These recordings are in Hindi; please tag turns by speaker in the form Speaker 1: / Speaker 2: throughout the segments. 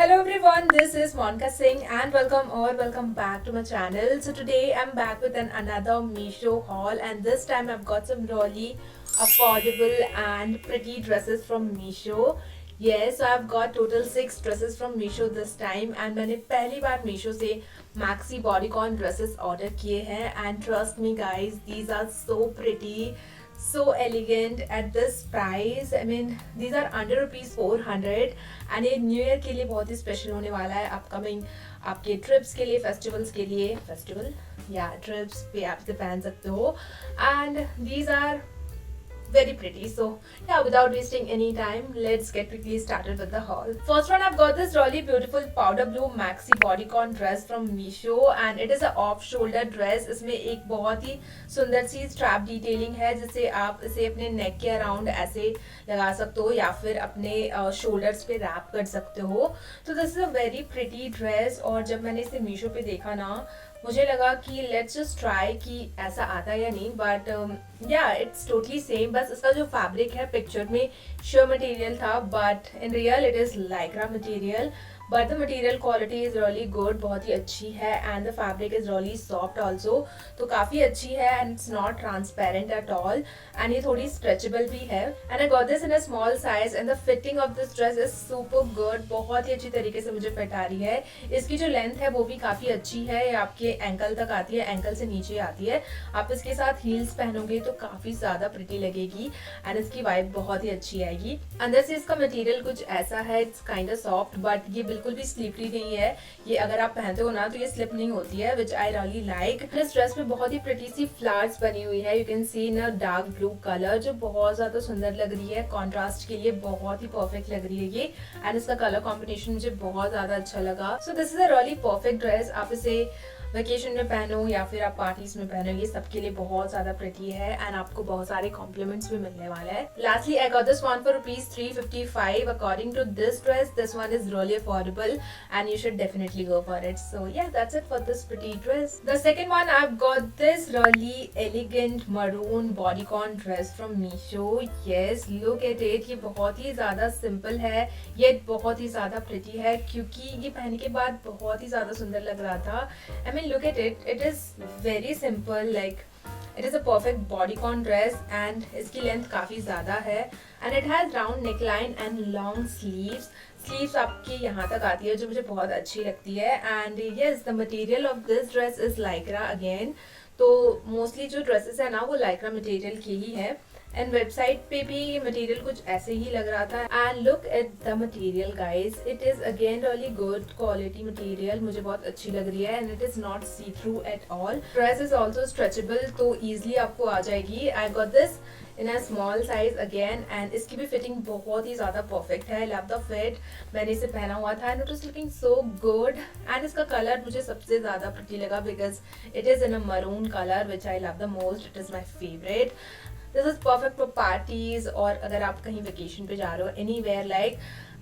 Speaker 1: Hello everyone, this is Monica Singh and welcome back to my channel. So today I'm back with another Meesho haul, and this time I've got some really affordable and pretty dresses from Meesho. Yes, so I've got total 6 dresses from Meesho this time, and मैंने पहली बार Meesho से maxi bodycon dresses order किए हैं, and trust me guys, these are so pretty, so elegant at this price. I mean, these are under rupees 400 and ये न्यू ईयर के लिए बहुत ही स्पेशल होने वाला है. अपकमिंग आपके ट्रिप्स के लिए, फेस्टिवल्स के लिए, फेस्टिवल या ट्रिप्स पे आप इसे पहन सकते हो. And these are very pretty. So yeah, without wasting any time, let's get quickly started with the haul. First one, I've got this really beautiful powder blue maxi bodycon dress from Meesho, and it is a off shoulder dress. इसमें एक बहुत ही सुंदर सी स्ट्रैप डिटेलिंग है, जिससे आप इसे अपने नेक के अराउंड ऐसे लगा सकते हो या फिर अपने शोल्डर्स पे रैप कर सकते हो. तो this is a very pretty dress, और जब मैंने इसे मीशो पे देखा ना, मुझे लगा कि लेट्स जस्ट ट्राई कि ऐसा आता है या नहीं. बट या इट्स टोटली सेम. बस इसका जो फैब्रिक है पिक्चर में श्योर मटेरियल था, but in real it is Lycra material. But the material quality is really good, बहुत ही अच्छी है. And the fabric is really soft also, तो काफ़ी अच्छी है. And it's not transparent at all, and ये थोड़ी स्ट्रेचेबल भी है. And I got this in a small size, and the fitting of this dress is super good. बहुत ही अच्छी तरीके से मुझे फिट आ रही है. इसकी जो लेंथ है वो भी काफ़ी अच्छी है, ये आपके एंकल तक आती है, एंकल से नीचे आती है. आप इसके साथ हील्स पहनोगे तो काफ़ी ज़्यादा प्रिटी लगेगी, एंड इसकी वाइब बहुत ही अच्छी आएगी. अंदर से इसका मटेरियल कुछ ऐसा है, it's kind of soft, but ये बिल्कुल भी स्लिपरी नहीं है. ये अगर आप पहनते हो ना तो ये स्लिप नहीं होती है, विच आई रियली लाइक. इस ड्रेस में बहुत ही प्रिटी सी फ्लावर्स बनी हुई है. You can see in a dark blue colour, जो बहुत ज्यादा सुंदर लग रही है. कॉन्ट्रास्ट के लिए बहुत ही परफेक्ट लग रही है ये, एंड इसका कलर कॉम्बिनेशन मुझे बहुत ज्यादा अच्छा लगा. सो this is a really perfect dress. आप इसे वेकेशन में पहनो या फिर आप पार्टीज में पहनो, ये सबके लिए बहुत ज्यादा प्रिटी है, एंड आपको बहुत सारे कॉम्प्लीमेंट्स भी मिलने वाले हैं. Lastly I got this one for rupees 355. According to this dress, this one is really affordable and you should definitely go for it. So yeah, that's it for this pretty dress. The second one, I've got this really elegant maroon bodycon dress from Meesho. Yes, look at it. ये बहुत ही ज़्यादा simple है, ये बहुत ही ज़्यादा pretty है, क्योंकि ये पहनने के बाद बहुत ही ज़्यादा सुंदर लग रहा था. I mean, look at it. It is very simple, like it is a perfect bodycon dress, and इसकी लेंथ काफ़ी ज़्यादा है, and it has round neckline and long sleeves. Sleeves आपकी यहाँ तक आती है, जो मुझे बहुत अच्छी लगती है. And yes, the material of this dress is Lycra again. तो मोस्टली जो ड्रेसेस है ना वो लाइक्रा मटेरियल की ही है, एंड वेबसाइट पे भी ये मटेरियल कुछ ऐसे ही लग रहा था. And look at the material guys, it is again really good quality material, मुझे बहुत अच्छी लग रही है, and it is not see through at all. Dress is also stretchable, तो ईजिली आपको आ जाएगी. I got this in a small size again, and इसकी भी फिटिंग बहुत ही ज़्यादा परफेक्ट है. Love the fit. मैंने इसे पहना हुआ था, and it was looking so good. And इसका कलर मुझे सबसे ज़्यादा प्रिटी लगा, because it is in a maroon colour which I love the most. It is my favourite. This is perfect for parties, और अगर आप कहीं वेकेशन पे जा रहे हो एनी वेयर लाइक,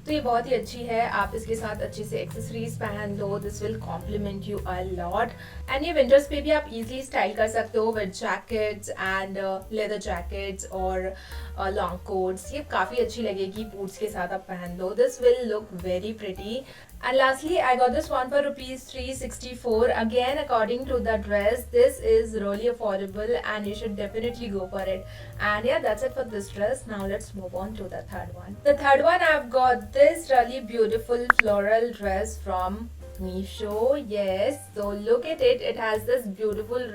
Speaker 1: तो ये बहुत ही अच्छी है. आप इसके साथ अच्छे से एक्सेसरीज पहन लो, this will compliment you a lot. And ये विंटर्स पे भी आप इजीली स्टाइल कर सकते हो with jackets and leather jackets और लॉन्ग कोट्स. ये काफ़ी अच्छी लगेगी, बूट्स के साथ आप पहन लो. This will look very pretty. And lastly, I got this one for rupees 364. Again, according to the dress, this is really affordable, and you should definitely go for it. And yeah, that's it for this dress. Now let's move on to the third one. The third one, I've got this really beautiful floral dress from Meesho. Yes, so look at it. It has this beautiful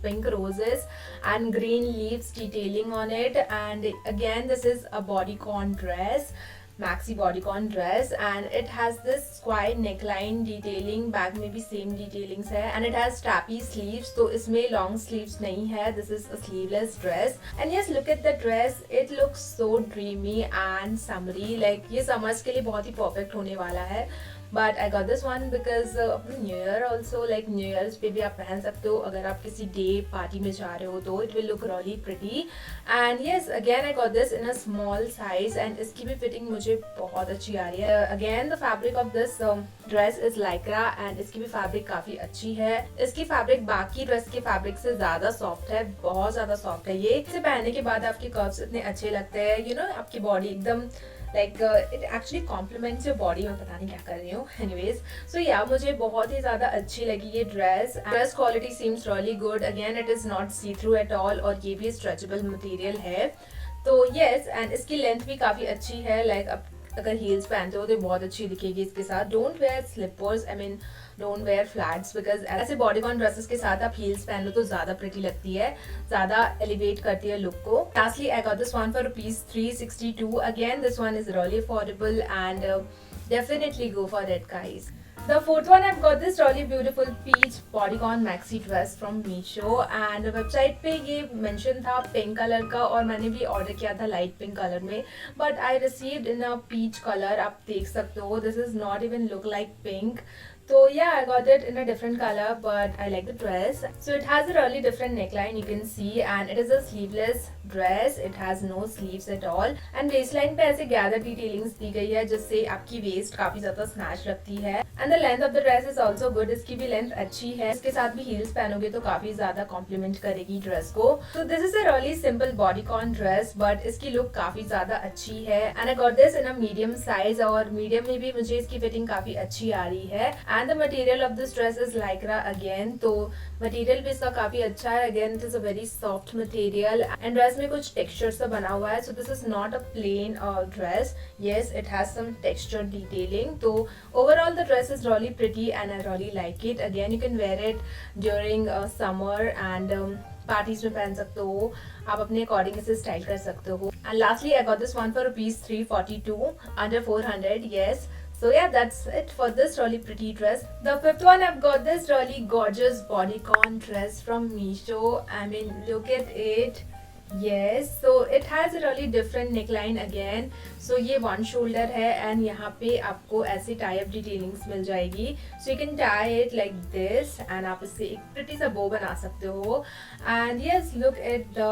Speaker 1: pink roses and green leaves detailing on it. And again, this is a bodycon dress, maxi bodycon dress, and it has this square neckline detailing. Back में भी सेम डिटेलिंग्स है, and it has strappy sleeves, तो इसमें लॉन्ग स्लीव्स नहीं है. This is a sleeveless dress. And yes, look at the dress. It looks so dreamy and summary, like ये समर्स के लिए बहुत ही परफेक्ट होने वाला है. But I got this one because new year also, like new years पे भी आप पहन सकते हो अगर आप किसी डे पार्टी में जा रहे हो, तो it will look really pretty. And yes, again I got this in a small size, and इसकी भी फिटिंग मुझे बहुत अच्छी आ रही है. Again the fabric of this dress is Lycra, and इसकी भी फैब्रिक काफी अच्छी है. इसकी फैब्रिक बाकी ड्रेस के फैब्रिक से ज्यादा सॉफ्ट है, बहुत ज्यादा सॉफ्ट है. ये इसे पहनने के बाद आपके कर्व्स इतने अच्छे लगते हैं, यू नो, आपकी बॉडी एकदम like it actually compliments your body. मैं पता नहीं क्या कर रही हूँ. एनीवेज, सो या मुझे बहुत ही ज़्यादा अच्छी लगी ये dress quality seems really good. Again it is not see through at all और ये भी स्ट्रेचेबल मटेरियल है. तो येस, एंड इसकी लेंथ भी काफ़ी अच्छी है. लाइक अब अगर हील्स पहनते हो तो बहुत अच्छी दिखेगी इसके साथ. Don't wear slippers, I mean don't wear flats, because ऐसे बॉडीकॉन ड्रेसेस के साथ आप हील्स पहन लो तो ज्यादा प्रिटी लगती है, ज्यादा एलिवेट करती है लुक को. Lastly I got this one for ₹362. Again this one is really affordable and definitely go for it, guys. The fourth one, I've got this really beautiful peach bodycon maxi dress from Meesho and website पे ये mention था पिंक कलर का और मैंने भी ऑर्डर किया था लाइट पिंक कलर में, but I received in a peach colour. आप देख सकते हो this is not even look like pink. So yeah, I got it in a different color, but I like the dress. So it has a really different neckline, you can see, and it is a sleeveless dress. It has no sleeves at all. And waistline पे ऐसे gather detailings दी गई है जिससे आपकी waist काफी ज्यादा snatch लगती है. And the length of the dress is also good. इसकी भी length अच्छी है. इसके साथ भी heels पहनोगे तो काफी ज्यादा compliment करेगी dress को. So this is a really simple bodycon dress, but इसकी look काफी ज्यादा अच्छी है. And I got this in a medium size और medium में भी मुझे इसकी fitting काफी अच्छी आ रही है. And the material of this dress is lycra again. तो material भी इसका काफी अच्छा है. Again it is a very soft material and dress में कुछ texture सा बना हुआ है. So this is not a plain dress. Yes, it has some texture detailing. तो overall the dress is really pretty and I really like it. Again you can wear it during summer and parties में पहन सकते हो. आप अपने अकॉर्डिंग इसे स्टाइल कर सकते हो. And lastly I got this one for ₹342 under 400. Yes, so yeah, that's it for this really pretty dress. The fifth one, I've got this really gorgeous bodycon dress from Meesho. I mean, look at it. Yes, so it has a really different neckline again. So ये one shoulder है and यहाँ पे आपको ऐसी tie up detailings मिल जाएगी. So you can tie it like this and आप इससे एक pretty सा bow बना सकते हो. And yes, look at the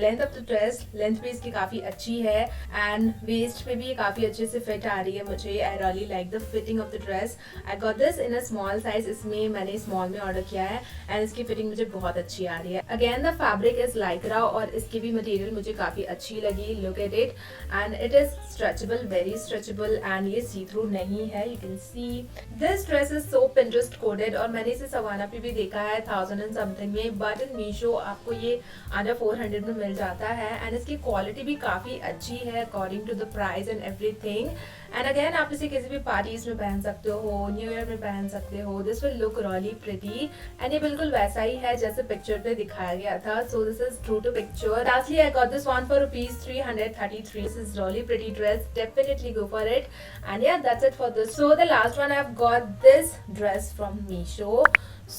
Speaker 1: length of the dress. Length भी इसकी काफी अच्छी है and waist पे भी काफी अच्छे से fit आ रही है मुझे. I really like the fitting of the dress. I got this in a small size. इसमें मैंने small में order किया है and इसकी fitting मुझे बहुत अच्छी आ रही है. Again the fabric is lycra और इसकी भी मटेरियल मुझे काफी अच्छी लगी. Look at it and it is stretchable, very stretchable and ये सी थ्रू नहीं है. You can see this dress is so Pinterest coded और मैंने इसे सवाना पे भी देखा है 1000 एंड समथिंग में, बट इन मीशो आपको ये अंडर 400 में मिल जाता है एंड इसकी क्वालिटी भी काफी अच्छी है according to the price and everything. And again आप इसे किसी भी पार्टीज में पहन सकते हो, न्यू ईयर में पहन सकते हो. This will look really pretty and ये बिल्कुल वैसा ही है जैसे पिक्चर पे दिखाया गया था. So this is true to picture. Lastly I got this one for ₹333. This is really pretty dress. Definitely go for it. And yeah that's it for this. So the last one I have got this dress from Meesho.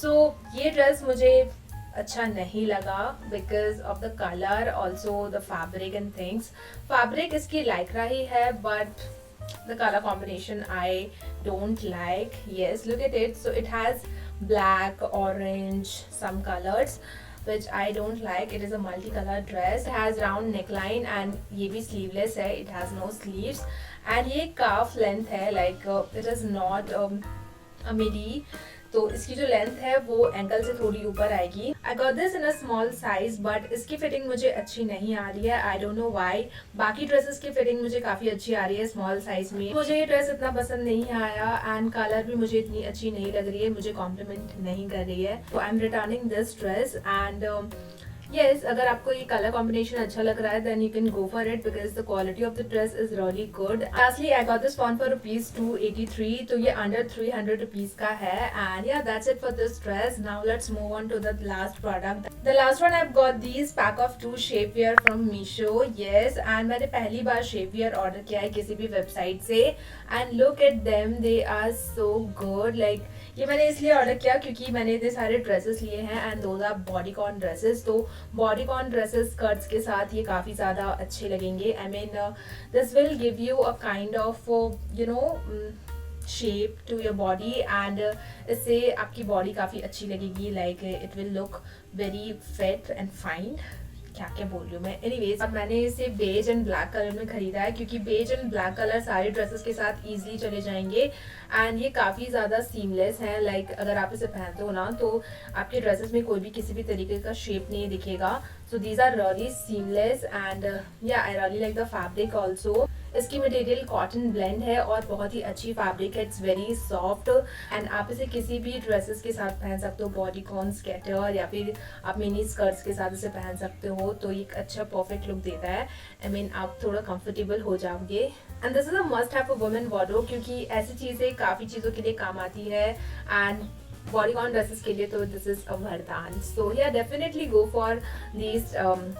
Speaker 1: So ये ड्रेस मुझे अच्छा नहीं लगा because of the colour, also the fabric and things. Fabric इसकी लाइक्रा ही है but the color combination I don't like. Yes, look at it. So it has black, orange, some colors which I don't like. It is a multicolored dress. It has round neckline and ये भी sleeveless है. It has no sleeves and ये calf length है, like it is not a midi. तो इसकी जो लेंथ है वो एंकल से थोड़ी ऊपर आएगी. आई got this in a small size but इसकी फिटिंग मुझे अच्छी नहीं आ रही है. I don't know why. बाकी ड्रेसेस की फिटिंग मुझे काफी अच्छी आ रही है स्मॉल साइज में. मुझे ये ड्रेस इतना पसंद नहीं आया एंड कलर भी मुझे इतनी अच्छी नहीं लग रही है, मुझे कॉम्प्लीमेंट नहीं कर रही है. तो I am returning this dress and yes, अगर आपको ये कलर कॉम्बिनेशन अच्छा लग रहा है then you can go for it because the quality of the dress is really good. Lastly, I got this one for ₹283. तो ये under 300 rupees का है and yeah, that's it for this dress. Now let's move on to the last product. The last one, I've got these pack of 2 shapewear from Meesho. Yes, and मैंने पहली बार shapewear order किया है किसी भी वेबसाइट से and look at them, they are so good. Like ये मैंने इसलिए ऑर्डर किया क्योंकि मैंने इतने सारे ड्रेसेस लिए हैं and those are bodycon dresses. तो बॉडीकॉन ड्रेसेस स्कर्ट्स के साथ ये काफ़ी ज़्यादा अच्छे लगेंगे. I mean this will give you a kind of you know shape to your body and इससे आपकी बॉडी काफ़ी अच्छी लगेगी. Like it will look very fit and fine. क्या क्या बोल रही हूँ मैं. एनीवेज, अब मैंने इसे बेज एंड ब्लैक कलर में खरीदा है क्योंकि बेज एंड ब्लैक कलर सारे ड्रेसेस के साथ इजीली चले जाएंगे एंड ये काफ़ी ज़्यादा सीमलेस है. लाइक अगर आप इसे पहनते हो ना तो आपके ड्रेसेस में कोई भी किसी भी तरीके का शेप नहीं दिखेगा. So these are really seamless and yeah, I really like the fabric also. इसकी मटेरियल कॉटन ब्लेंड है और बहुत ही अच्छी फैब्रिक है, इट्स वेरी सॉफ्ट एंड आप इसे किसी भी ड्रेसेस के साथ पहन सकते हो, बॉडीकॉन, स्केटर या फिर आप मिनी स्कर्ट्स के साथ इसे पहन सकते हो, तो ये एक अच्छा परफेक्ट लुक देता है। आई मीन आप थोड़ा कंफर्टेबल हो जाओगे and this is a must have for women wardrobe, क्योंकि ऐसी चीज़ें काफ़ी चीज़ों के लिए काम आती है एंड बॉडीकॉन ड्रेसेस के लिए तो दिस इज अ वरदान। So yeah definitely go for this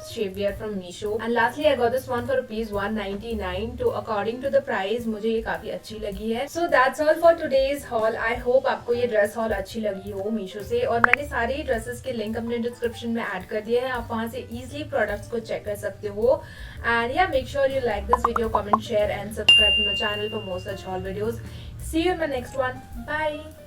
Speaker 1: shapewear from Meesho. And lastly I got this one for ₹199, तो अकॉर्डिंग टू द प्राइस मुझे ये काफी अच्छी लगी है। So that's all for today's hall. I hope आपको ये ड्रेस हॉल अच्छी लगी हो मीशो से, और मैंने सारे ड्रेसेस के लिंक अपने डिस्क्रिप्शन में ऐड कर दिए हैं, आप वहां से इजिली प्रोडक्ट्स को चेक कर सकते हो। एंड या make sure you like this video, comment, share and subscribe to my channel for more such haul videos. See you in my next one. Bye.